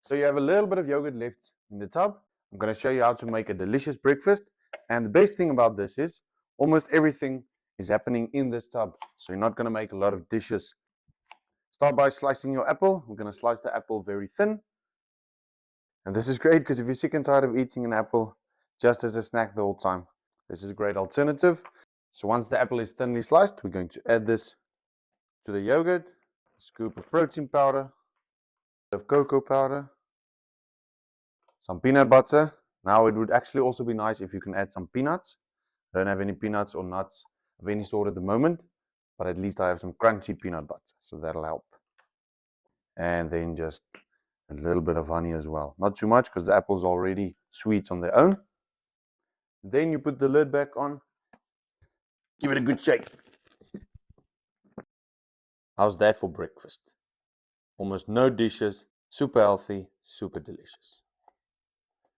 So you have a little bit of yogurt left in the tub. I'm going to show you how to make a delicious breakfast. And the best thing about this is almost everything is happening in this tub. So you're not going to make a lot of dishes. Start by slicing your apple. We're going to slice the apple very thin. And this is great because if you're sick and tired of eating an apple just as a snack the whole time, this is a great alternative. So once the apple is thinly sliced, we're going to add this to the yogurt, a scoop of protein powder, a bit of cocoa powder, some peanut butter. Now it would actually also be nice if you can add some peanuts. I don't have any peanuts or nuts of any sort at the moment, but at least I have some crunchy peanut butter, so that'll help. And then just a little bit of honey as well. Not too much because the apple's already sweet on their own. Then you put the lid back on. Give it a good shake. How's that for breakfast? Almost no dishes, super healthy, super delicious.